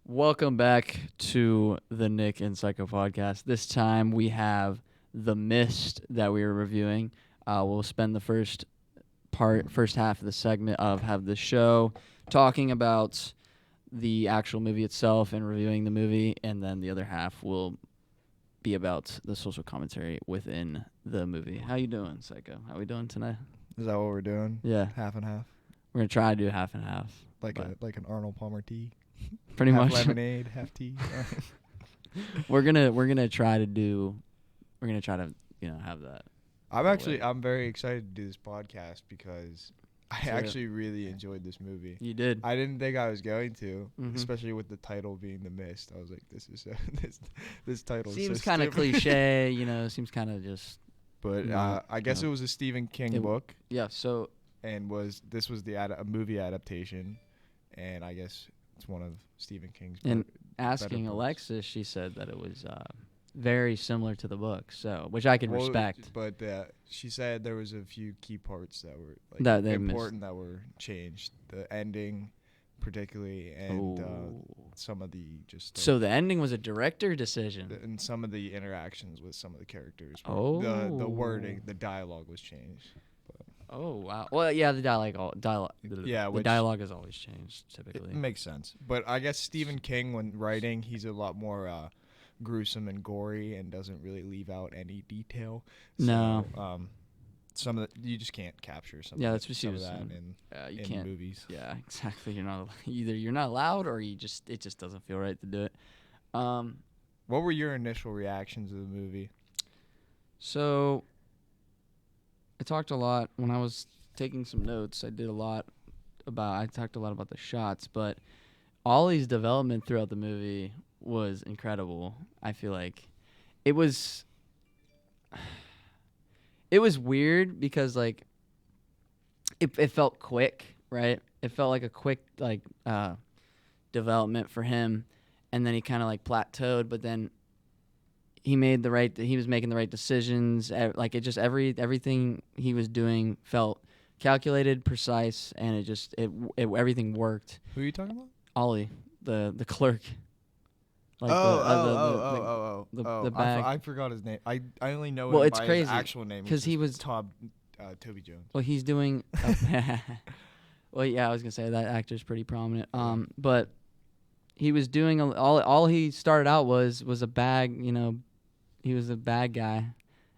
Welcome back to the Nick and Psycho podcast. This time we have The Mist that we are reviewing. We'll spend the first half of the segment of have the show talking about the actual movie itself and reviewing the movie, and then the other half will be about the social commentary within the movie. How you doing, Psycho? How we doing tonight? Is that what we're doing? Yeah, Half and half, we're gonna try to do half and half, like but like an Arnold Palmer tea. pretty half much. lemonade, half tea. We're gonna try to have that. I'm very excited to do this podcast because I So- actually really enjoyed this movie. You did. I didn't think I was going to, Mhm. especially with the title being The Mist. I was like, this is this title Seems is so kind of stupid. cliche, Seems kind of just But No, I guess no. it was a Stephen King It- book, yeah. So and this was a movie adaptation, and I guess it's one of Stephen King's. And better asking books. Alexis, she said that it was very similar to the book, so which I can Well, respect. But she said there was a few key parts that were That they missed. important that were changed. The ending, particularly, and some of the So the ending was a director decision. and some of the interactions with some of the characters. The Oh. wording, the dialogue was changed. Oh wow. Well, yeah, the dialogue. Yeah, the which- dialogue has always changed It typically. makes sense. But I guess Stephen King, when writing, he's a lot more gruesome and gory and doesn't really leave out any detail. No. So, some of you just can't capture some. Yeah, of that's what she some was of that saying. in You can't. movies. Yeah, exactly. You're not allowed, or it just doesn't feel right to do it. What were your initial reactions to the movie? So I talked a lot when I was taking some notes. I talked a lot about the shots, but Ollie's development throughout the movie was incredible. I feel like it was weird because like it felt quick, right? It felt like a quick development for him, and then he kind of like plateaued, but then he was making the right decisions. Like everything he was doing felt calculated, precise, and everything worked. Who are you talking about? Ollie, the clerk. Like the bag. I forgot his name. I only know Well, him it's by crazy, his actual name. 'cause he was- Toby Jones. Well, he's doing. Well, yeah, I was gonna say that actor's pretty prominent. But he was doing all he started out was a bag. He was a bag guy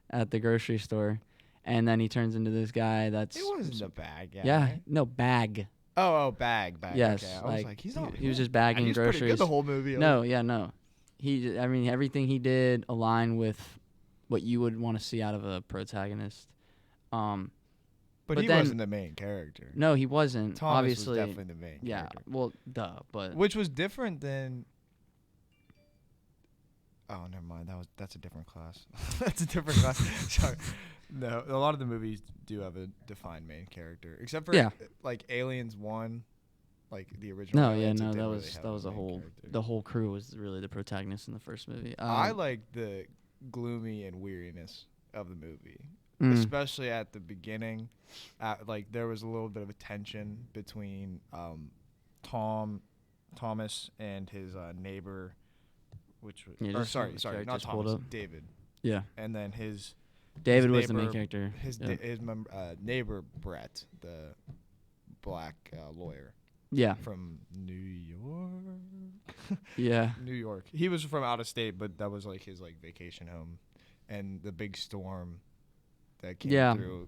at the grocery store, and then he turns into this guy that's. It wasn't a bag. Yeah, right? no bag. bag. Yes, Okay. I was like, he's not. he was just bagging He's pretty groceries. good the whole movie. No, yeah, no. Everything he did aligned with what you would want to see out of a protagonist. but but he then- wasn't the main character. No, he wasn't. Thomas obviously, was definitely the main yeah. character. Well, duh, but Which was different than. Oh, never mind. That's a different class. That's a different class. Sorry. No, a lot of the movies do have a defined main character, except for Yeah. like Aliens 1, like the original. no, yeah, Aliens, it no, didn't that really was have that was a main whole character. the whole crew was really the protagonist in the first movie. I like the gloomy and weariness of the movie, mm, especially at the beginning. Like there was a little bit of a tension between Thomas and his neighbor, which was Yeah, just- sorry, sorry, not just pulled Thomas, up. David, yeah. and then his David was the main neighbor- character. his yeah. neighbor Brett, the black lawyer yeah, from New York. yeah, New York. He was from out of state, but that was like his like vacation home, and the big storm that came Yeah. through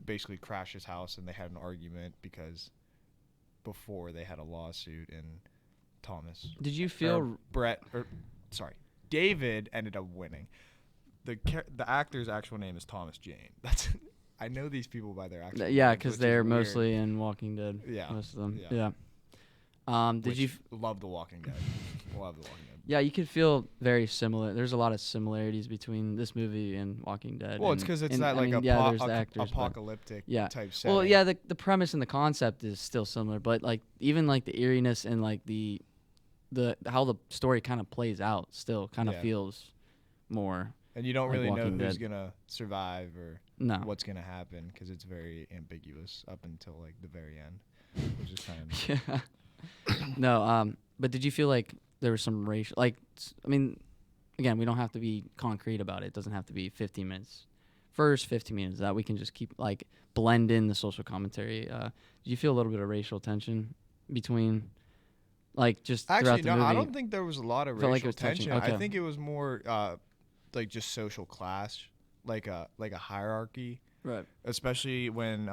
basically crashed his house, and they had an argument because before they had a lawsuit, and Thomas Did you or feel? David ended up winning. The actor's actual name is Thomas Jane. That's I know these people by their actual Yeah, names, because which is they're weird. mostly in Walking Dead. Yeah, most of them. yeah. Yeah. Did Which you? love The Walking Dead? Love The Walking Dead. Yeah, you could feel very similar. There's a lot of similarities between this movie and Walking Dead. Well, it's and- because it's and, that I like mean, yeah, there's the actors, but- apocalyptic Yeah. type setting. Well, yeah, the premise and the concept is still similar, but like even like the eeriness and like the how the story kind of plays out still kind of Yeah. feels more And you don't like really know Walking who's Dead. gonna survive or no. what's gonna happen because it's very ambiguous up until like the very end, which is kind of Yeah. No, But did you feel like there was some racial, like, I mean, again, we don't have to be concrete about it. It doesn't have to be 15 minutes. First 15 minutes that we can just keep like blend in the social commentary. Do you feel a little bit of racial tension between, like, just throughout Actually, the no, movie? I don't think there was a lot of Felt like it racial was touching. tension. I Okay. think it was more like just social class, like a hierarchy, Right. especially when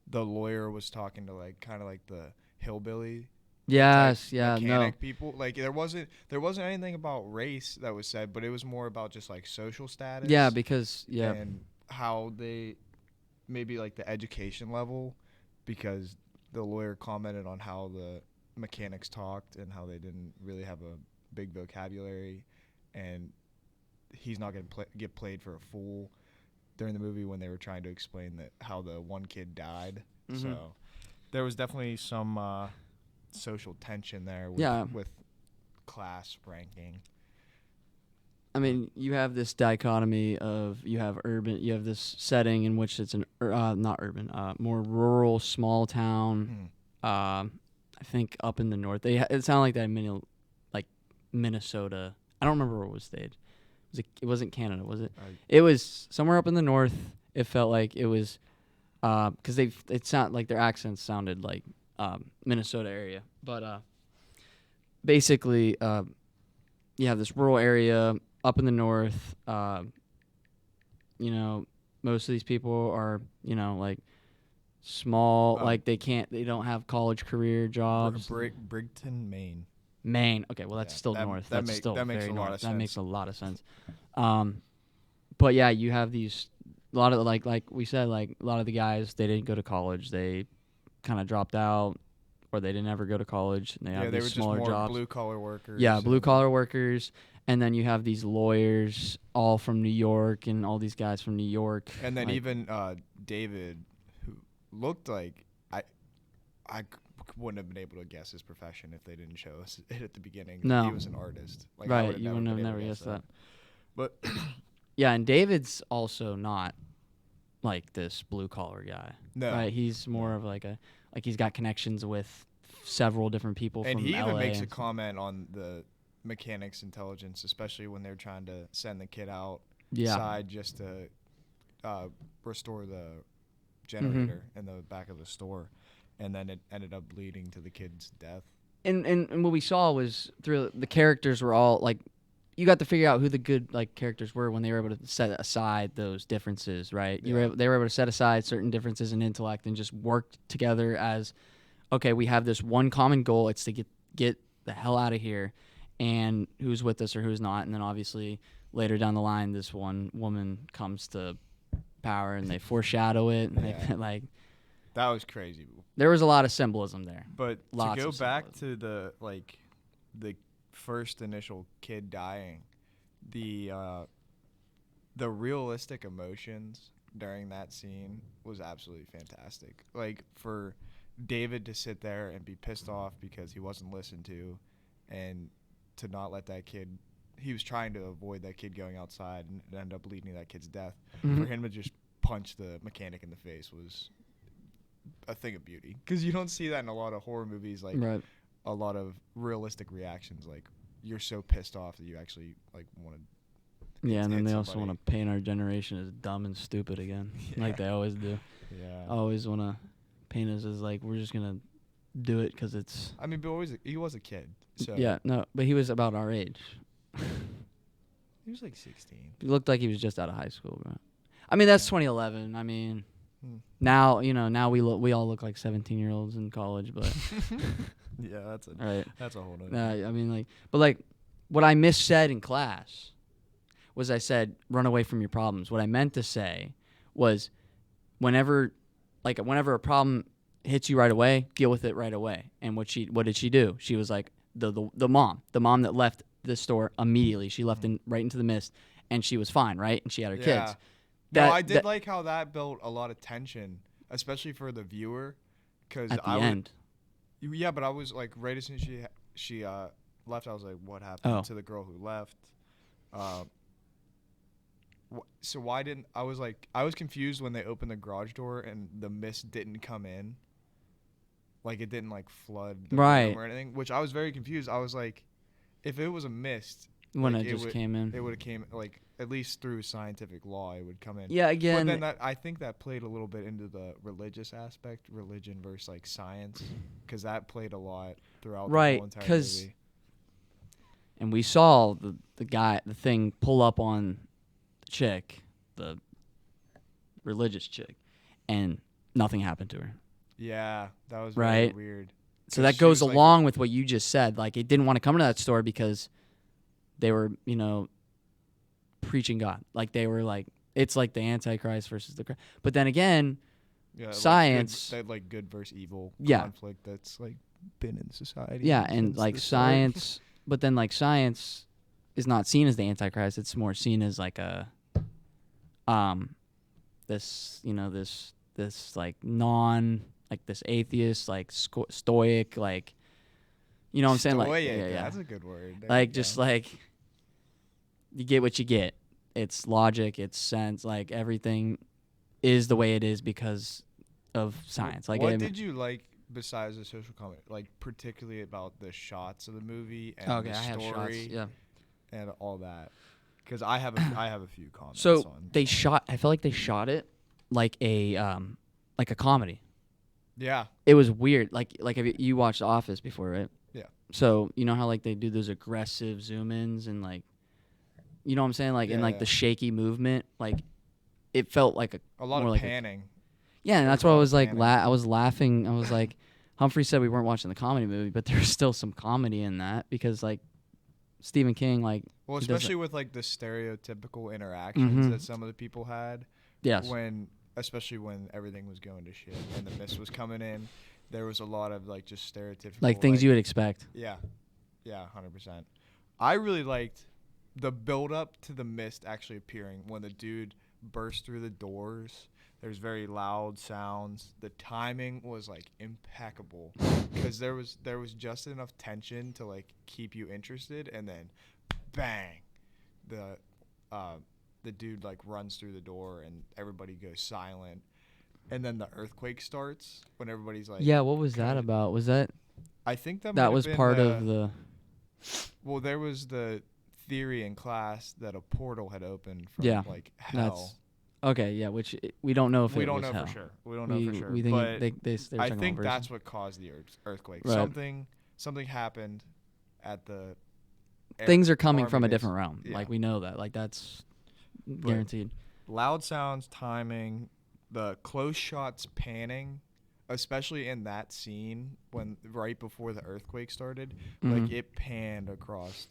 the lawyer was talking to like kind of like the hillbilly type Yes. Yeah. No. mechanic people. Like there wasn't anything about race that was said, but it was more about just like social status. Yeah. Because yeah. And how they maybe like the education level, because the lawyer commented on how the mechanics talked and how they didn't really have a big vocabulary, and he's not going to get played for a fool during the movie when they were trying to explain that how the one kid died. Mhm. So there was definitely some social tension there with, Yeah. with class ranking. I mean, you have this dichotomy of you have this setting in which it's not urban, more rural, small town. I think up in the north. It sounded like that in like Minnesota. I don't remember where it was staged. It wasn't Canada, was it? It was somewhere up in the north. It felt like it was because it sound like their accents sounded like Minnesota area, but basically you have this rural area up in the north. You know, most of these people are, like small, like they don't have college career jobs. Brigton, Maine. Maine. Okay, well that's Yeah, still north. That's still that makes very a north. lot of That sense. makes a lot of sense. But yeah, you have these a lot of like we said, like a lot of the guys, they didn't go to college. They kind of dropped out, or they didn't ever go to college. And they have they these were just smaller more jobs. blue collar workers. Yeah, blue collar workers, and then you have these lawyers, all from New York, and all these guys from New York. And then like, even David, who looked like I wouldn't have been able to guess his profession if they didn't show us it at the beginning. No. He was an artist. Like, right, you would have been able never to guess guessed that. But yeah, and David's also not like this blue collar guy. no, Right, he's more of like he's got connections with several different people and from he even LA makes a and comment on the mechanics' intelligence, especially when they're trying to send the kid yeah. outside just to restore the generator in the back of the store, and then it ended up leading to the kid's death. And what we saw was through the characters were all like, you got to figure out who the good like characters were when they were able to set aside those differences, right? Yeah. They were able to set aside certain differences in intellect and just work together as, okay, we have this one common goal. It's to get the hell out of here, and who's with us or who's not. And then obviously later down the line, this one woman comes to power, and they foreshadow it. And Yeah. they, like, That was crazy. there was a lot of symbolism there. But Lots to go of back to the first initial kid dying, the realistic emotions during that scene was absolutely fantastic. Like, for David to sit there and be pissed off because he wasn't listened to, and to not let that kid, he was trying to avoid that kid going outside and it ended up leading to that kid's death. Mhm. For him to just punch the mechanic in the face was a thing of beauty, because you don't see that in a lot of horror movies. Like, Right. a lot of realistic reactions, like you're so pissed off that you actually like want to. Yeah, and then hit they also somebody. want to paint our generation as dumb and stupid again, like they always do. Yeah. Always want to paint us as like we're just gonna do it because it's. I mean, but he was a kid, so Yeah, no, but he was about our age. he was like 16. He looked like he was just out of high school, bro. I mean, that's Yeah. 2011. I mean, Hmm. now we all look like 17-year-olds in college, but Yeah, right. that's a whole nother. I mean, like, but like, what I missaid in class was I said, run away from your problems. What I meant to say was, whenever a problem hits you right away, deal with it right away. And what did she do? She was like the mom that left the store immediately. She left right into the mist, and she was fine, right? And she had her kids. No, I did like how that built a lot of tension, especially for the viewer, because at the end. Yeah, but I was like, right as soon as she left, I was like, what happened to the girl who left? So why didn't I was confused when they opened the garage door and the mist didn't come in. Like it didn't like flood the Right. room or anything, which I was very confused. I was like, if it was a mist, When like it just would came in. it would have came like at least through scientific law it would come in. Yeah, But again, then that I think that played a little bit into the religious aspect, religion versus like science, because that played a lot throughout the Right, whole entire 'cause movie. and we saw the thing pull up on the chick, the religious chick, and nothing happened to her. Yeah, that was Right. very weird. So 'Cause that she goes was, like- along with what you just said. Like, it didn't want to come to that store because they were, preaching God. Like, they were like, it's like the Antichrist versus the Christ. But then again, Yeah, like science- that like good versus evil Yeah. conflict that's like been in society. yeah, and since like the start. science, but then like science is not seen as the Antichrist. It's more seen as like a, this, this like like this atheist, like stoic, like, you know what I'm saying? Like, Stoic, yeah. that's a good word. There Like, you just go. like, you get what you get. It's logic, it's sense, like everything is the way it is because of science. Like, what did you like besides the social comment? Like particularly about the shots of the movie and the I have shots. story Yeah. and all that. Because I have a few comments. So on they shot. I felt like they shot it like a comedy. Yeah. It was weird. Like have you watched Office before, right? Yeah. So you know how like they do those aggressive zoom ins and like, you know what I'm saying? Like in like Yeah. the shaky movement, like it felt like A lot more of like panning. yeah, and There that's was a why I lot was of like panning. I was laughing. I was like, Humphrey said we weren't watching the comedy movie, but there's still some comedy in that because like Stephen King, like Well, he doesn't- especially with like the stereotypical interactions Mhm. that some of the people had. yes, Especially when everything was going to shit and the mist was coming in, there was a lot of like just stereotypical like things you would expect. Yeah, 100%. I really liked the build up to the mist actually appearing when the dude burst through the doors. There's very loud sounds. The timing was like impeccable because there was just enough tension to like keep you interested, and then bang, the dude like runs through the door and everybody goes silent, and then the earthquake starts when everybody's like, Yeah, what was that kinda- about? Was that I think that might that have was been part of the Well, there was the theory in class that a portal had opened from Yeah, like hell. okay? Yeah, which we don't know if We it don't was know hell. for sure. We don't know for sure. We think but they were I talking think about that's verses. what caused the earthquake. Right. Something happened at the Things are coming army from a base. different realm. Yeah. Like we know that. Like that's guaranteed. Loud sounds, timing, the close shots panning, especially in that scene when right before the earthquake started, like Mhm. it panned across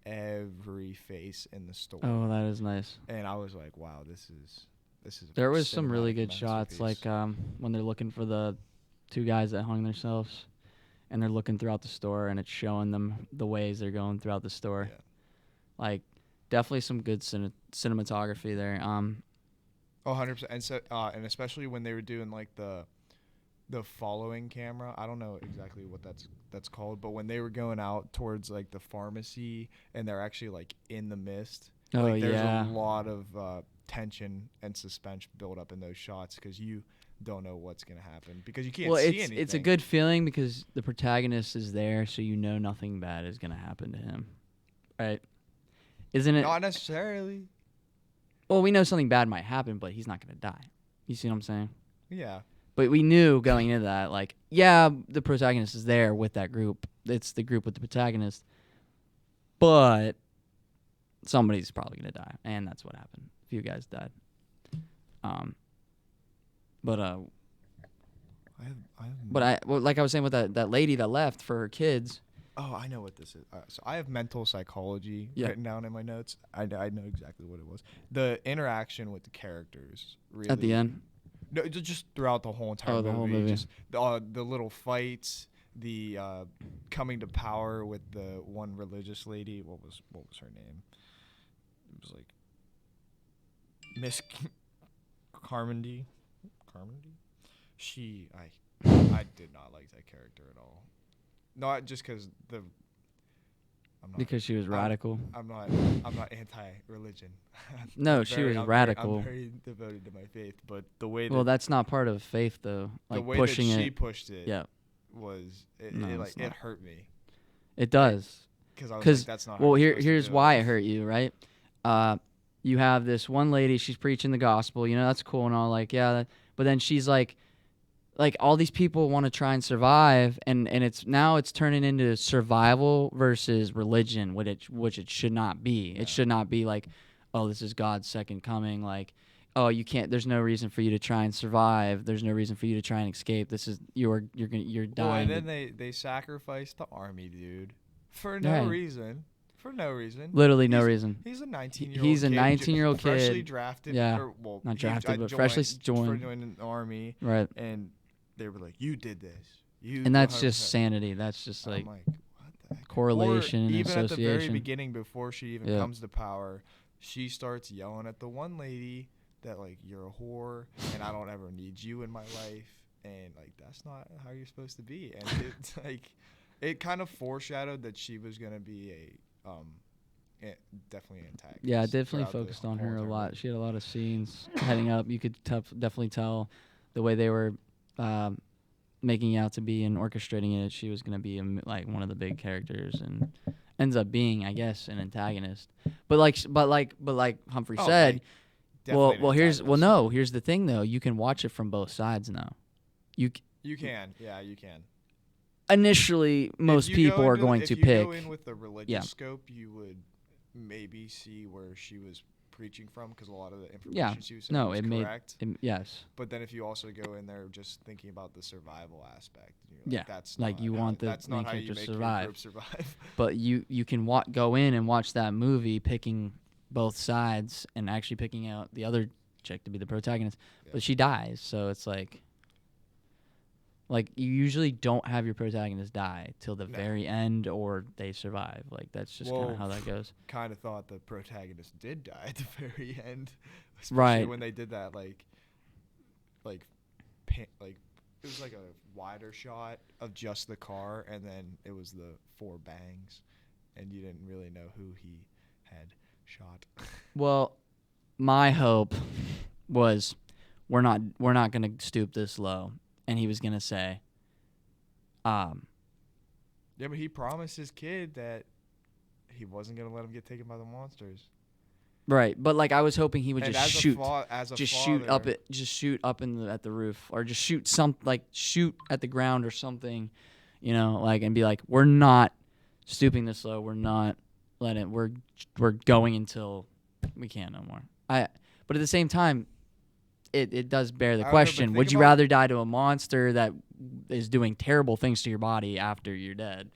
every face in the store. Oh, that is nice. And I was like, wow, this is a There was some really cinematic good shots, masterpiece. like when they're looking for the two guys that hung themselves, and they're looking throughout the store, and it's showing them the ways they're going throughout the store. Yeah. Like, definitely some good cinematography there. Oh, 100%. And so and especially when they were doing like the following camera. I don't know exactly what that's called, but when they were going out towards like the pharmacy and they're actually like in the mist. Oh, Like there's yeah. a lot of tension and suspense built up in those shots cuz you don't know what's going to happen because you can't Well, see it's anything. it's a good feeling because the protagonist is there, so you know nothing bad is gonna happen to him, right? Isn't it? Not necessarily. Well, we know something bad might happen, but he's not gonna die. You see what I'm saying? Yeah. But we knew going into that, like, yeah, the protagonist is there with that group. It's the group with the protagonist, but somebody's probably gonna die, and that's what happened. A few guys died. But like I was saying with that lady that left for her kids. Oh, I know what this is. So I have mental psychology Yeah. written down in my notes. I know exactly what it was. The interaction with the characters really At the end, No, just throughout the whole entire Oh, movie. the whole movie. Just the little fights, the coming to power with the one religious lady. What was her name? It was like Miss Carmody. Carmody. I did not like that character at all. Not just because because she was radical. I'm not anti-religion. No, she was radical. I'm very devoted to my faith, but the way that Well, that's not part of faith though. the Like way pushing that she it. pushed it, Yeah. was No, it it's like it not. hurt me It does. because I was like, Because, that's not how well, you're supposed to here's do why it. it hurt you, right? You have this one lady, she's preaching the gospel, that's cool and all, like, yeah, but then she's like all these people want to try and survive, and it's turning into survival versus religion, which it should not be. Yeah. It should not be like, oh, this is God's second coming, like, oh, you can't. There's no reason for you to try and survive. There's no reason for you to try and escape. This is you're Well, dying. and then they sacrificed the army, dude, for no Right. reason. For no reason. Literally no reason. He's a 19-year-old. He's a kid, 19-year-old freshly kid. drafted. Yeah. Or, well, Not he drafted, but joined, freshly for joined. joining the army, Right. and they were like, "You did this." You. And that's 100%. just sanity. That's just I'm like like, what the heck? correlation Or and even at the very association. beginning, before she even Yeah. comes to power, she starts yelling at the one lady that like, "You're a whore, and I don't ever need you in my life," and like that's not how you're supposed to be. And it's like, it kind of foreshadowed that she was gonna be definitely an antagonist. Yeah, it definitely throughout the focused on whole her a entire lot. movie. She had a lot of scenes heading up. You could definitely tell the way they were making out to be and orchestrating it. She was going to be like one of the big characters, and ends up being, I guess, an antagonist. But like Humphrey Oh, said, like, definitely an here's antagonist. here's the thing though. You can watch it from both sides now. You can, yeah, you can. Initially, most If you go people are into- going if to you pick. go in with the religious scope, you would maybe see where she was preaching from, because a lot of the information she was saying No, was it made correct. yes. But then if you also go in there just thinking about the survival aspect, you're like, Yeah, that's like not you how- want the that's main not how you character make to your survive. group survive. But you can go in and watch that movie picking both sides and actually picking out the other chick to be the protagonist. Yeah. But she dies, so it's like you usually don't have your protagonist die till the No. very end, or they survive. Like that's just kind Well, of how that goes. Kind of thought the protagonist did die at the very end, especially Right. when they did that like it was like a wider shot of just the car, and then it was the 4 bangs, and you didn't really know who he had shot. Well, my hope was we're not gonna stoop this low, and he was gonna say, Yeah, but he promised his kid that he wasn't gonna let him get taken by the monsters. right, but like I was hoping he would And just as shoot. as a Just father, shoot up at the roof, or just shoot at the ground or something, and be like, we're not stooping this low. We're not letting. We're going until we can't no more. But at the same time, it does bear the I don't know, but question: think would you about- rather die to a monster that is doing terrible things to your body after you're dead,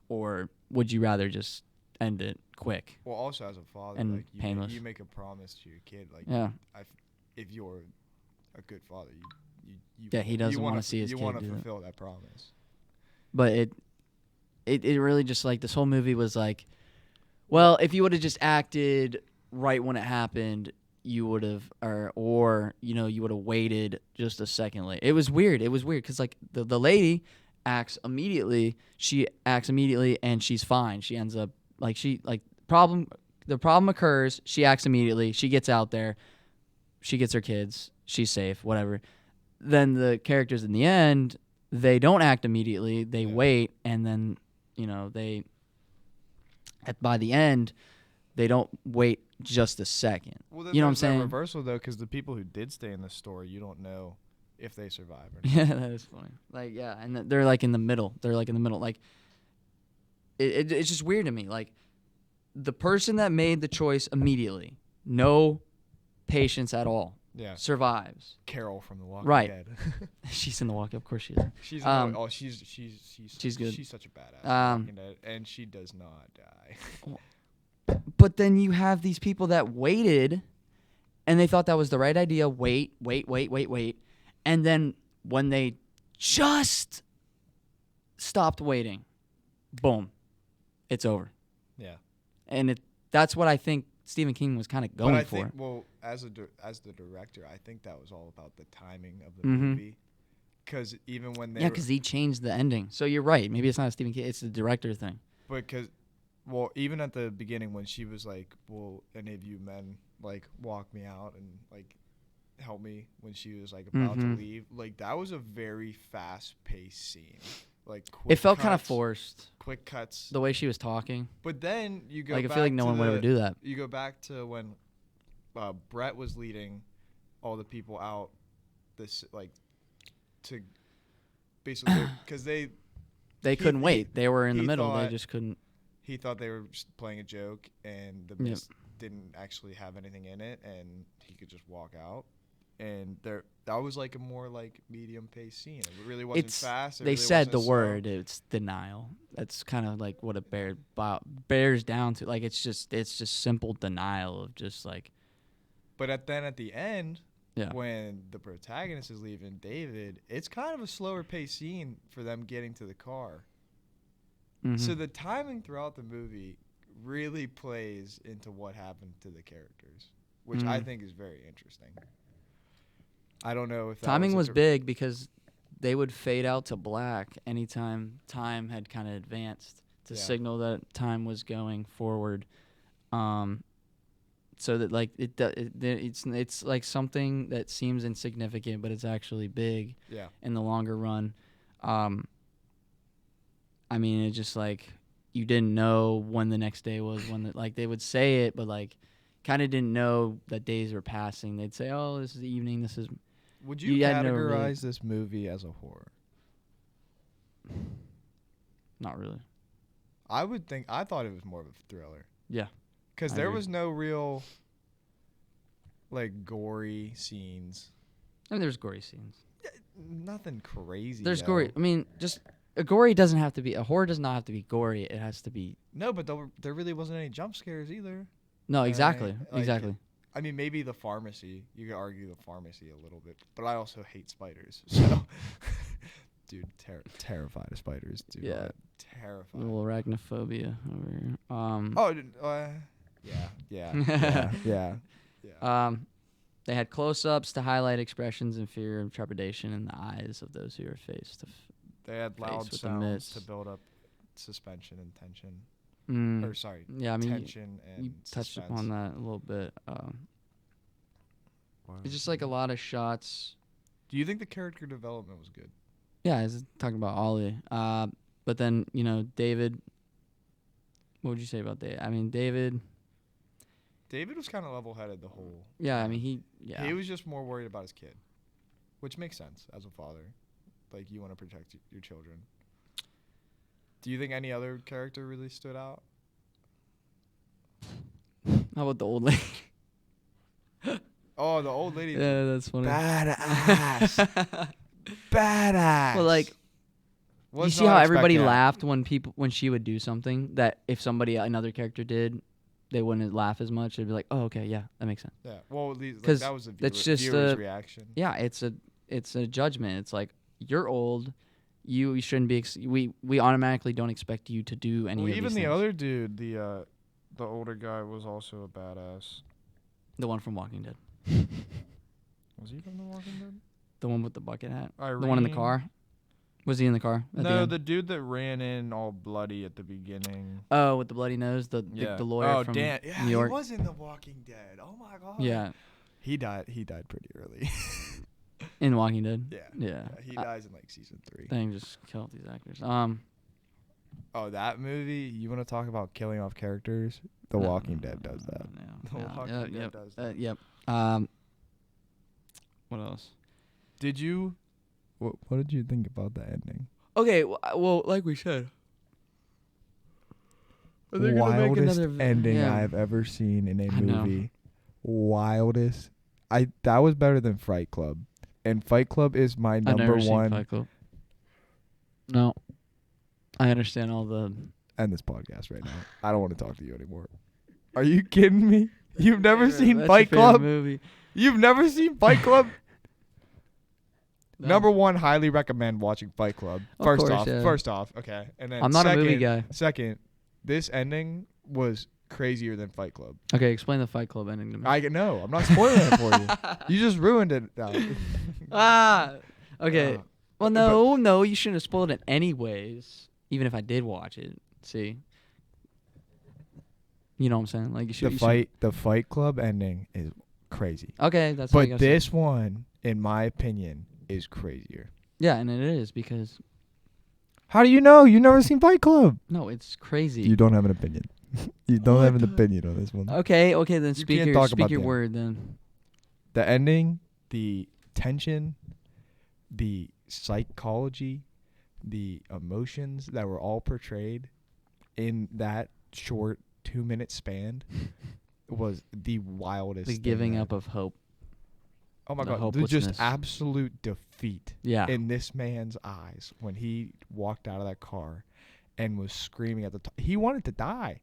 or would you rather just end it quick? Well, also as a father, And like painless. you make a promise to your kid, like Yeah. if you're a good father, you Yeah, he doesn't wanna wanna see his you kid wanna do that. fulfill that promise. But it really just like this whole movie was like, well, if you would have just acted right when it happened, you would have, or you would have waited just a second late. It was weird. Because like the lady acts immediately. She acts immediately, and she's fine. She ends up the problem occurs. She acts immediately. She gets out there. She gets her kids. She's safe. Whatever. Then the characters in the end, they don't act immediately. They Yeah. wait, and then by the end, they don't wait just a second. Well, then You know what I'm there's that saying? reversal though, because the people who did stay in the story, you don't know if they survive or not. Yeah, that is funny. Like, yeah, and they're like in the middle. Like, it's just weird to me. Like, the person that made the choice immediately, no patience at all, Yeah, survives. Carol from The Walking Right. Dead. She's in The Walking. Of course she is. she's She's good. She's such a badass. in The Walking Dead, and she does not die. But then you have these people that waited, and they thought that was the right idea. Wait. And then when they just stopped waiting, boom, it's over. Yeah. And that's what I think Stephen King was kind of going But I for. think, well, as the director, I think that was all about the timing of the Mhm. movie. Because even when they Yeah, were- because he changed the ending. So you're right. Maybe it's not a Stephen King. It's the director thing. Because, well, even at the beginning when she was like, "Will any of you men like walk me out and like help me?" when she was like about to Mhm. leave, like that was a very fast-paced scene. like quick It felt kind of cuts, forced quick cuts. the way she was talking. But then you go Like I back feel like no to one would ever do that. You go back to when Brett was leading all the people out this like to basically because they Couldn't wait. They were in the he middle. They thought- just couldn't. he thought they were just playing a joke and the Yep. mist didn't actually have anything in it and he could just walk out. And that was like a more like medium paced scene. It really wasn't fast. They really said the wasn't slow. word. It's denial. That's kind of like what it bears down to. Like it's just simple denial of just like. But at the end, Yeah. when the protagonist is leaving David, it's kind of a slower paced scene for them getting to the car. Mhm. So the timing throughout the movie really plays into what happened to the characters, which I Mhm. think is very interesting. I don't know if that timing was like big because they would fade out to black anytime time had kind of advanced to Yeah. signal that time was going forward. So that like it's like something that seems insignificant, but it's actually big yeah. in the longer run. I mean, it's just like you didn't know when the next day was when like they would say it, but like kind of didn't know that days were passing. They'd say, "Oh, this is the evening. This is." Would you You had no categorize this movie as a horror? Not really. I thought it was more of a thriller. Yeah. Because I there agree. was no real, like, gory scenes. I mean, there's gory scenes. Nothing crazy. There's though. gory. I mean, just a gory doesn't have to be a horror. Does not have to be gory. It has to be. No, but there really wasn't any jump scares either. No, exactly, like, exactly. I mean, maybe the pharmacy. You could argue the pharmacy a little bit, but I also hate spiders. So, dude, terrified of spiders. Dude, Yeah. terrified. A little arachnophobia over here. Yeah. They had close-ups to highlight expressions of fear and trepidation in the eyes of those who are faced. They had Face loud with the sounds mist. to build up suspension and tension. Mm, Or sorry, yeah, I mean, tension and you touched suspense. upon that a little bit. It's just like a lot of shots. Do you think the character development was good? Yeah, I was talking about Ollie. But then, David. What would you say about David? I mean, David. David was kind of level-headed the whole. Yeah, I time. mean, he was just more worried about his kid, which makes sense as a father. Like, you want to protect your children. Do you think any other character really stood out? How about the old lady? Oh, the old lady. Yeah, that's funny. Badass. Badass. Well, like, Was you see not how everybody expecting that. laughed when she would do something that if another character did, they wouldn't laugh as much. They'd be like, "Oh, okay, yeah, that makes sense." Yeah. Well, 'Cause that was the that's just viewer's reaction. Yeah, it's a judgment. It's like you're old. You shouldn't be. We automatically don't expect you to do any Well, of even these the things. other dude, the older guy, was also a badass. The one from Walking Dead. Was he from The Walking Dead? The one with the bucket hat. Irene? The one in the car. Was he in the car? At the No, end? the dude that ran in all bloody at the beginning. Oh, with the bloody nose, the lawyer from Dan. Yeah, New York. he was in The Walking Dead. Oh my god. Yeah, He died pretty early. in Walking Dead. Yeah. Yeah. He dies in like season 3. Thing just killed these actors. Oh, that movie. You want to talk about killing off characters? The Walking Dead does that. The Walking Dead does that. Yep. What else? Did you? What did you think about the ending? Okay, well, like we said, Wildest ending yeah. I've ever seen in a I know. movie. Wildest. That was better than Fight Club, and Fight Club is my I've number never seen one. Fight Club. No, I understand all the. End this podcast right now. I don't want to talk to you anymore. Are you kidding me? You've never seen That's Fight your favorite Club? movie. You've never seen Fight Club? No. Number one, highly recommend watching Fight Club. Of First course, off, yeah. okay, and then I'm not a movie guy. Second, this ending was crazier than Fight Club. Okay, explain the Fight Club ending to me. No, I'm not spoiling it for you. You just ruined it. No. Okay. Well, no, you shouldn't have spoiled it anyways. Even if I did watch it, see. You know what I'm saying? Like you should. The Fight Club ending is crazy. Okay, that's. all you But gotta say. this one, in my opinion, is crazier. Yeah, and it is because How do you know? You never seen Fight Club. No, it's crazy. You don't have an opinion. You don't have an opinion on this one. Okay, then You speak can't your talk speak about your them. word then. The ending, the tension, the psychology, the emotions that were all portrayed in that short 2-minute span was the wildest. The thing giving that- up of hope. Oh my the god! There's just hopelessness. absolute defeat Yeah. in this man's eyes when he walked out of that car and was screaming at the top. He wanted to die.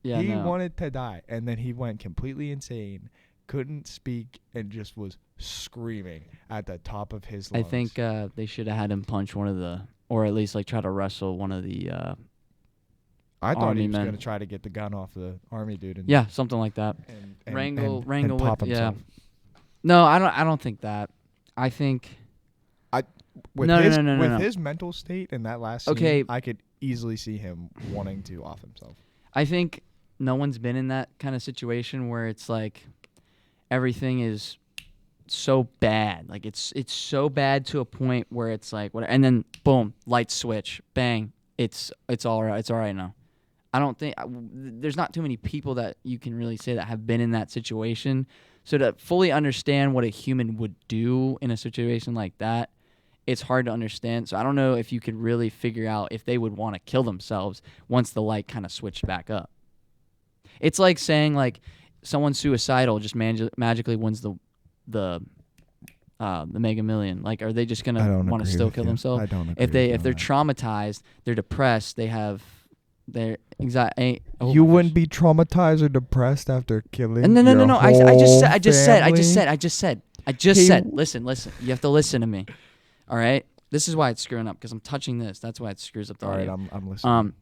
Yeah. He no. wanted to die, and then he went completely insane, couldn't speak, and just was screaming at the top of his I lungs. think they should have had him punch one of the, or at least like try to wrestle one of the. I thought army he was men. going to try to get the gun off the army dude and Yeah, something like that. and Wrangle and pop with himself. No, I don't think that. I think With No, no, his no, no, no, with no. his mental state in that last scene, Okay. I could easily see him wanting to off himself. I think no one's been in that kind of situation where it's like everything is so bad. Like it's so bad to a point where it's like whatever, and then boom, light switch, bang, it's all right. It's all right now. I don't think there's not too many people that you can really say that have been in that situation. So to fully understand what a human would do in a situation like that, it's hard to understand. So I don't know if you could really figure out if they would want to kill themselves once the light kind of switched back up. It's like saying like someone suicidal just magically wins the Mega Million. Like, are they just I gonna don't want to agree still with kill you. themselves? I don't agree If they with if they're you traumatized, they're depressed, they have their anxiety. on that. You wouldn't be traumatized or depressed after killing. No. I just said. Hey, Listen. You have to listen to me. All right. This is why it's screwing up because I'm touching this. That's why it screws up the All right, audio. I'm listening.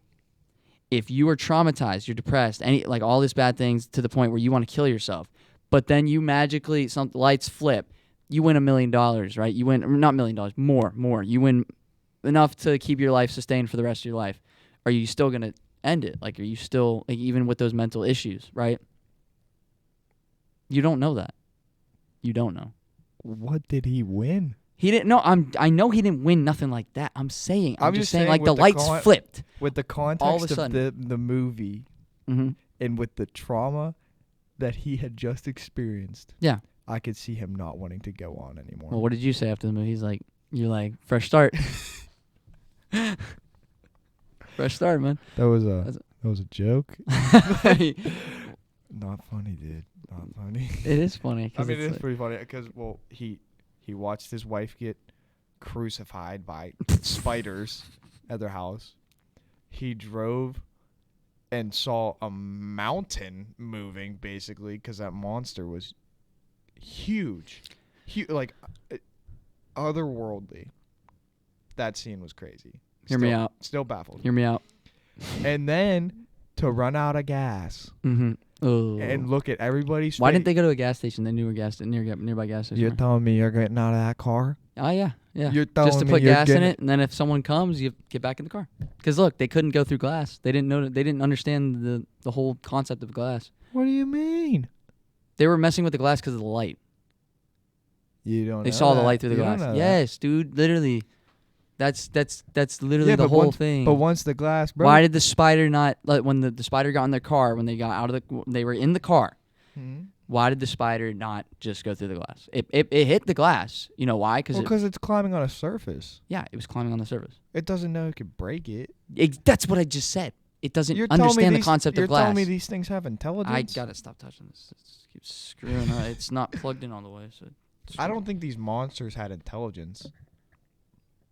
If you are traumatized, you're depressed, like all these bad things to the point where you want to kill yourself, but then you magically some lights flip, you win $1 million, right? You win not $1 million, more. You win enough to keep your life sustained for the rest of your life. Are you still gonna end it? Like, are you still like, even with those mental issues, right? You don't know that. You don't know. What did he win? He didn't. No, I know he didn't win nothing like that. I'm I'm just just saying saying like with the the lights flipped. With the All of a context of sudden. the movie Mm-hmm. and with the trauma that he had just experienced, Yeah. I could see him not wanting to go on anymore. Well, what did you say after the movie? He's like, you're like, fresh start. Fresh start, man. that was That's- a joke. It Not funny, dude. Not funny. is funny. I 'cause mean, it's it is like- pretty funny because he watched his wife get crucified by spiders at their house. He drove and saw a mountain moving basically because that monster was huge, like otherworldly. That scene was crazy. Hear me out. Still baffled. Hear me out. And then to run out of gas Mm-hmm. Oh. and look at everybody's Why face. didn't they go to a gas station? They knew a nearby gas station. You're right? telling me you're getting out of that car? Oh yeah. You're Just telling to me put you're gas in getting- it, and then if someone comes, you get back in the car. Because look, they couldn't go through glass. They didn't know. They didn't understand the whole concept of glass. What do you mean? They were messing with the glass because of the light. You don't. They know saw the that. light through the You don't glass. know that. Yes, dude. Literally, that's literally Yeah, the but whole once- thing. But once the glass broke, Why did the spider not like when the spider got in their car when they got out of they were in the car? Hmm? Why did the spider not just go through the glass? It hit the glass. You know why? Because it's climbing on a surface. Yeah, it was climbing on the surface. It doesn't know it could break it. That's what I just said. It doesn't You're telling me understand the these- concept you're of glass. telling me these things have intelligence? I gotta stop touching this. It keeps screwing up. It's not plugged in all the way. So I don't think these monsters had intelligence.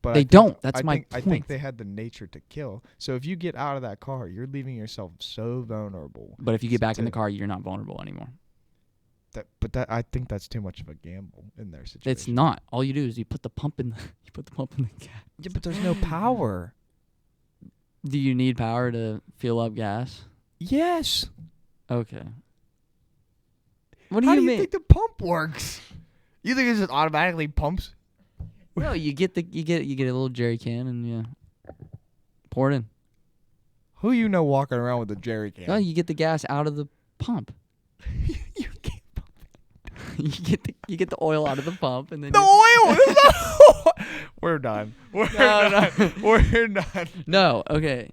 But They I think- don't. That's I my think, I think point. they had the nature to kill. So if you get out of that car, you're leaving yourself so vulnerable. But if you get back in the to- car, you're not vulnerable anymore. I think that's too much of a gamble in their situation. It's not. All you do is you put the pump in. The gas. Yeah, but there's no power. Do you need power to fill up gas? Yes. Okay. What do How you do you mean? think the pump works? You think it just automatically pumps? No, you get a little jerry can and pour it in. Who you know walking around with a jerry can? No, you get the gas out of the pump. You can't pump you get the oil out of the pump, and then The oil. We're done. We're done. No. We're done. No, okay.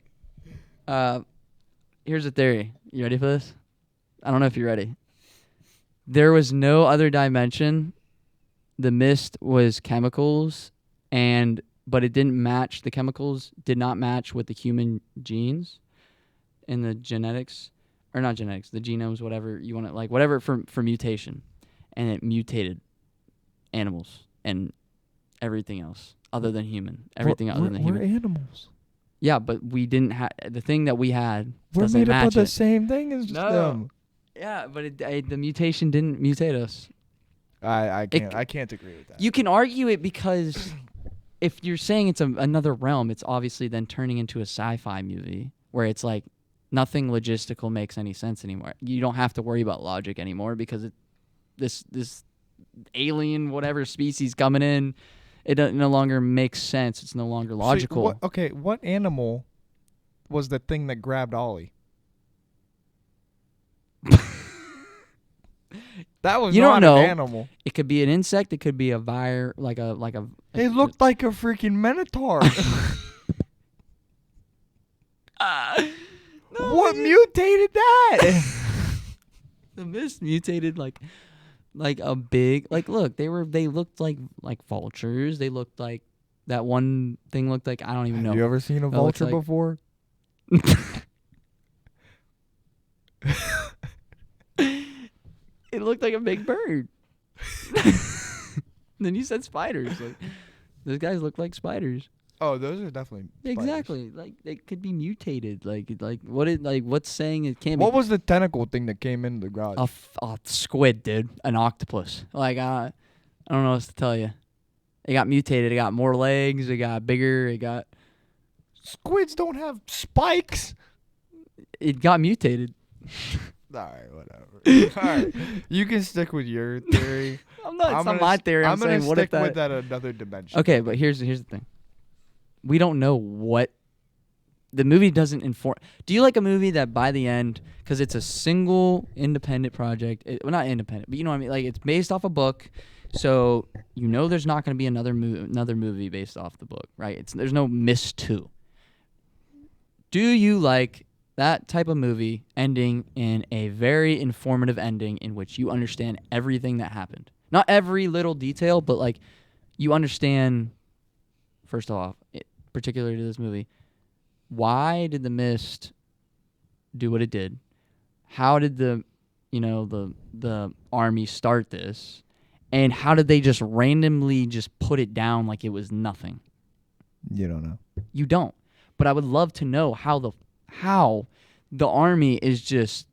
Here's a theory. You ready for this? I don't know if you're ready. There was no other dimension. The mist was chemicals, but it didn't match. The chemicals did not match with the human genes and the genetics, or not genetics, the genomes, whatever you want to, like, whatever for mutation. And it mutated animals and everything else other than human. Everything other than human. We're animals. Yeah, but we didn't have the thing that we had. We're doesn't made up match of the it. same thing as No. them. Yeah, but the mutation didn't mutate us. I can't agree with that. You can argue it because if you're saying it's another realm, it's obviously then turning into a sci-fi movie where it's like nothing logistical makes any sense anymore. You don't have to worry about logic anymore because this alien whatever species coming in, it no longer makes sense. It's no longer logical. So, what animal was the thing that grabbed Ollie? That was You not don't know. an animal. It could be an insect. It could be a virus, like a. It looked like a freaking minotaur. What mutated that? The mist mutated like a big look, they looked like vultures. They looked like that one thing looked like I don't even know. Have you ever seen a It looks vulture like- before? It looked like a big bird. Then you said spiders. Like those guys look like spiders. Oh, those are definitely spiders. Exactly. Like they could be mutated. What's saying it can't What be was the tentacle thing that came into the garage? a squid, dude. An octopus. Like I don't know what else to tell you. It got mutated. It got more legs. It got bigger. Squids don't have spikes. It got mutated. All right, whatever. All right, you can stick with your theory. It's not my theory. I'm gonna saying what if stick with that. that another dimension. Okay, but here's the thing. We don't know what the movie doesn't inform. Do you like a movie that by the end, because it's a single independent project, well, not independent, but you know what I mean? Like it's based off a book, so you know there's not going to be another movie based off the book, right? There's no Mist 2. Do you like that type of movie ending in a very informative ending in which you understand everything that happened? Not every little detail, but like you understand, first off, particularly to this movie, why did the Mist do what it did? How did the army start this? And how did they just randomly just put it down like it was nothing? You don't know. You don't. But I would love to know how the army is just,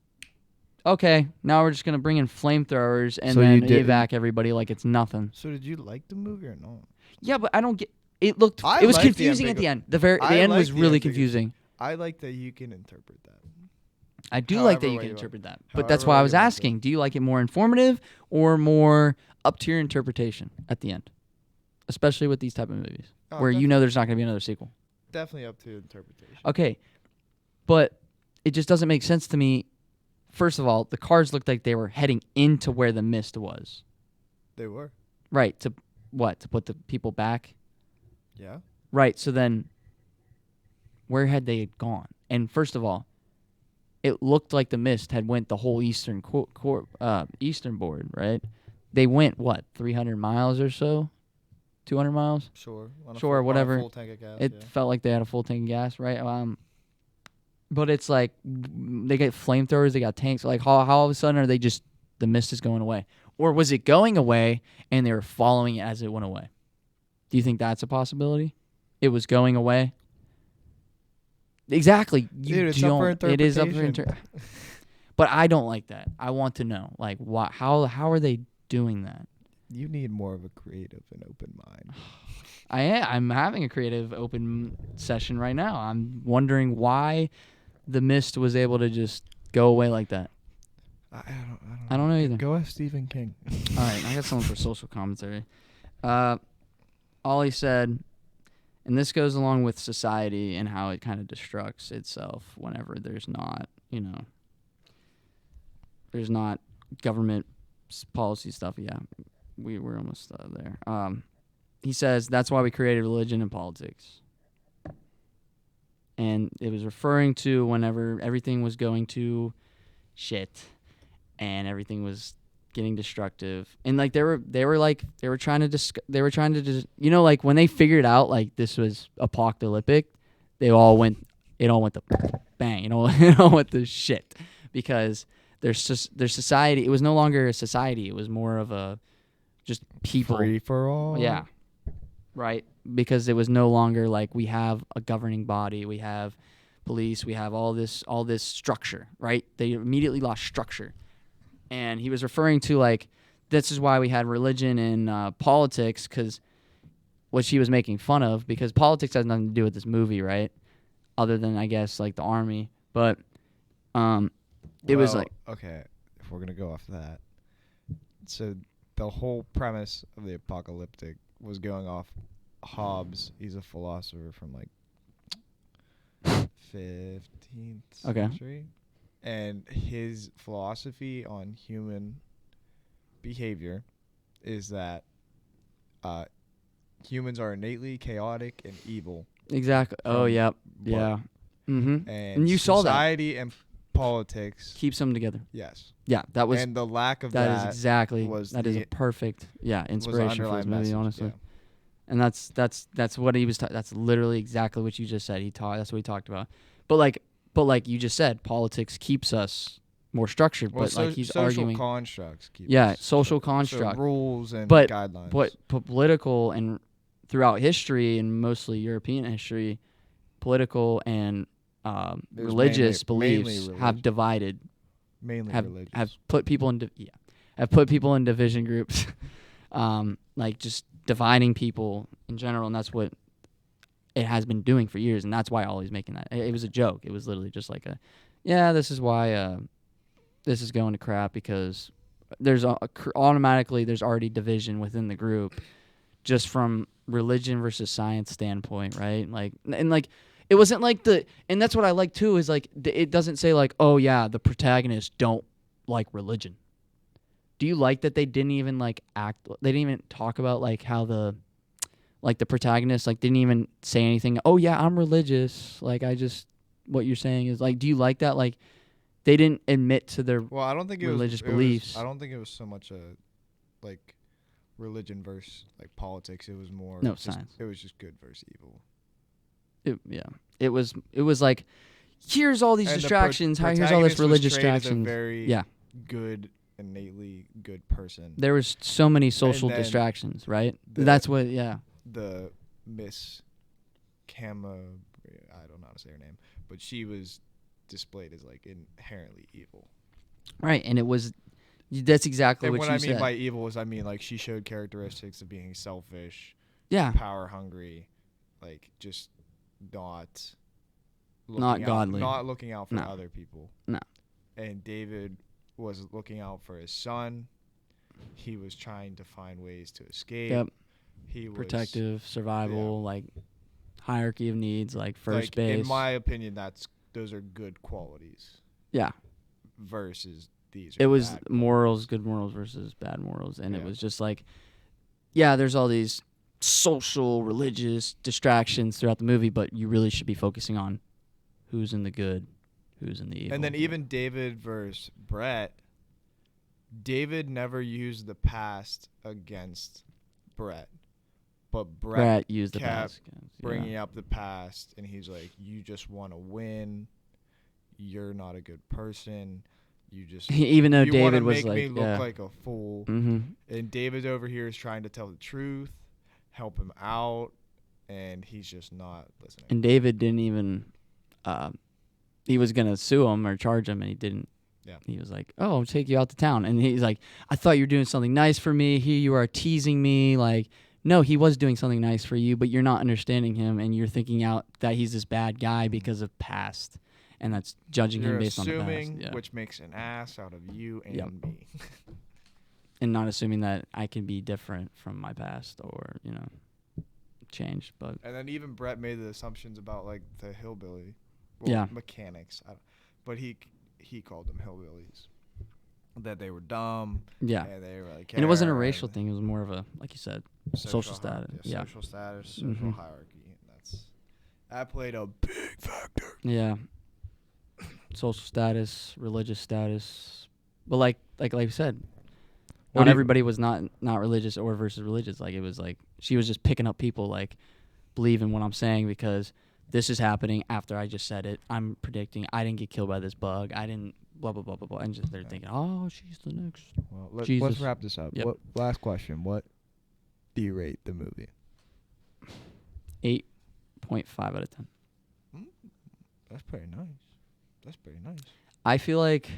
okay, now we're just going to bring in flamethrowers and So then you didn't- evac everybody like it's nothing. So did you like the movie or not? Yeah, but I don't get it. It was liked the confusing at the end. The end was liked the really ambiguous. confusing. I like that you can interpret that. I do like that However you way can you want. interpret that. But that's why However I way was you want to. asking, do you like it more informative or more up to your interpretation at the end? Especially with these type of movies Oh, where you know there's not going to be another sequel. Definitely up to interpretation. Okay. But it just doesn't make sense to me. First of all, the cars looked like they were heading into where the Mist was. They were. Right. To what? To put the people back? Yeah. Right. So then where had they gone? And first of all, it looked like the Mist had went the whole eastern eastern board, right? They went what, 300 miles or so? 200 miles? Sure. Sure, whatever. Full tank of gas, It yeah. felt like they had a full tank of gas, right? But it's like they get flamethrowers, they got tanks. Like how all of a sudden are they just the Mist is going away, or was it going away and they were following it as it went away? Do you think that's a possibility? It was going away. Exactly. You Dude, it's up for don't. It is up for interpretation. But I don't like that. I want to know, like, how are they doing that? You need more of a creative and open mind. I'm having a creative open session right now. I'm wondering why the Mist was able to just go away like that. I don't know either. Go ask Stephen King. All right, I got someone for social commentary. Ollie said, and this goes along with society and how it kind of destructs itself whenever there's not government policy stuff. Yeah, we're almost there. He says that's why we created religion and politics, and it was referring to whenever everything was going to shit, and everything was getting destructive, and like they were trying to you know, like when they figured out like this was apocalyptic, it all went to bang, it all went to shit, because their society, it was no longer a society, it was more of a just people. Free for all. Yeah, right, because it was no longer like we have a governing body, we have police, we have all this structure, right? They immediately lost structure. And he was referring to like, this is why we had religion and politics, because what she was making fun of, because politics has nothing to do with this movie, right? Other than, I guess, like the army. But it was like... Okay, if we're going to go off that. So the whole premise of the apocalyptic was going off Hobbes. He's a philosopher from like 15th century. And his philosophy on human behavior is that humans are innately chaotic and evil. Exactly. Oh, yep. Yeah. Mm-hmm. And you saw that. Society and politics keeps them together. Yes. Yeah, that was... And the lack of that is exactly... That is a perfect, inspiration for this movie, honestly. Yeah. And that's what he was... that's literally exactly what you just said. That's what he talked about. But like you just said, politics keeps us more structured. Well, but like he's social arguing... constructs keep us social structured. construct. So rules and but, guidelines. But political, and throughout history, and mostly European history, political and religious beliefs have divided. Have put people in division groups, like just dividing people in general, and that's what it has been doing for years, and that's why Ollie's making that. It was a joke. It was literally just like this is why this is going to crap, because there's automatically there's already division within the group, just from religion versus science standpoint, right? Like it wasn't like and that's what I like too, is like it doesn't say like, oh yeah, the protagonists don't like religion. Do you like that they didn't even like they didn't even talk about like how the protagonist like didn't even say anything, oh yeah, I'm religious, like what you're saying is like, do you like that? Like they didn't admit to their I don't think religious beliefs. I don't think it was so much a like religion versus like politics. It was more science. It was just good versus evil. It was like, here's all these distractions. Here's all this religious distractions. Very good, innately good person. There was so many social distractions, right? That's what. Yeah. The Miss Kama, I don't know how to say her name, but she was displayed as like inherently evil. Right, and it was. That's exactly what you said. said. What I mean by evil is, like she showed characteristics of being selfish, power hungry, like just not godly, not looking out for other people. No. And David was looking out for his son. He was trying to find ways to escape. Yep. He was protective, survival, like hierarchy of needs, like first base. In my opinion, those are good qualities. Yeah. Versus these. It was morals, good morals versus bad morals, and it was just like, there's all these social, religious distractions throughout the movie, but you really should be focusing on who's in the good, who's in the evil. And then even David versus Brett, David never used the past against Brett, but Brett used the past bringing up the past, and he's like, you just want to win, you're not a good person, you just even though David was make like me look like a fool. Mm-hmm. And David over here is trying to tell the truth, help him out, and he's just not listening. And David didn't even he was gonna sue him or charge him, and he didn't. Yeah. He was like, oh, I'll take you out to town, and he's like, I thought you were doing something nice for me, here you are teasing me. Like, no, he was doing something nice for you, but you're not understanding him, and you're thinking out that he's this bad guy because of past, and that's judging him based on the past. Which makes an ass out of you and me. And not assuming that I can be different from my past or, change. But and then even Brett made the assumptions about like the hillbilly, mechanics. But he called them hillbillies. that they were dumb. Yeah. And they really cared. And it wasn't a racial thing. It was more of a, like you said, social status. Yeah. Social status, social hierarchy. And that played a big factor. Yeah. Social status, religious status. But like you said, not everybody was not religious or versus religious. Like, it was like she was just picking up people like believe in what I'm saying because this is happening after I just said it. I'm predicting I didn't get killed by this bug. I didn't blah blah blah blah blah. And just they're thinking, oh, she's the next. Well, let's wrap this up. Yep. Last question. What do you rate the movie? 8.5 out of 10. That's pretty nice. That's pretty nice. I feel like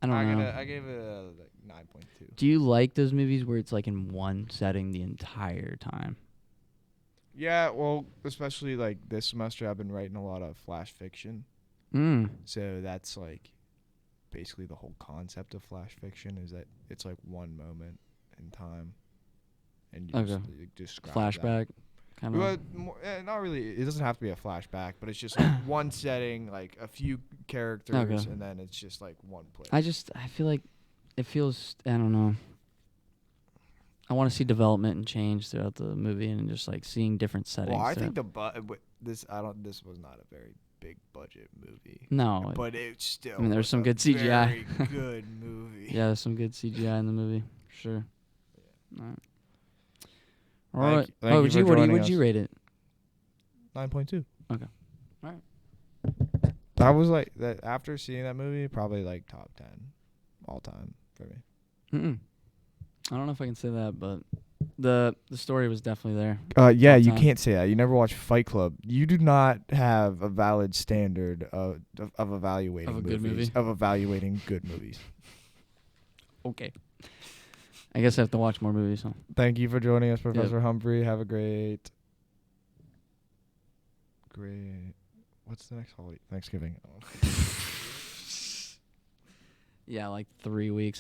I don't know. I gave it a 9.2. Do you like those movies where it's like in one setting the entire time? Yeah, well, especially like this semester, I've been writing a lot of flash fiction. So that's like basically the whole concept of flash fiction is that it's like one moment in time, and you just describe flashback. Kind of. Not really. It doesn't have to be a flashback, but it's just like one setting, like a few characters, and then it's just like one place. I feel like it feels. I don't know. I want to see development and change throughout the movie, and just like seeing different settings. Well, I think this was not a very big budget movie. No, but it still. I mean, there's some good CGI. Very good movie. Yeah, there's some good CGI in the movie, for sure. Yeah. All right. All right. Would you rate it? 9.2. Okay. All right. That was like that after seeing that movie, probably like top 10 all time for me. I don't know if I can say that, but the story was definitely there. Yeah, you can't say that. You never watched Fight Club. You do not have a valid standard of evaluating movies. Of evaluating good movies. Okay. I guess I have to watch more movies, huh? Thank you for joining us, Professor Humphrey. Have a great. What's the next holiday? Thanksgiving. Yeah, like 3 weeks.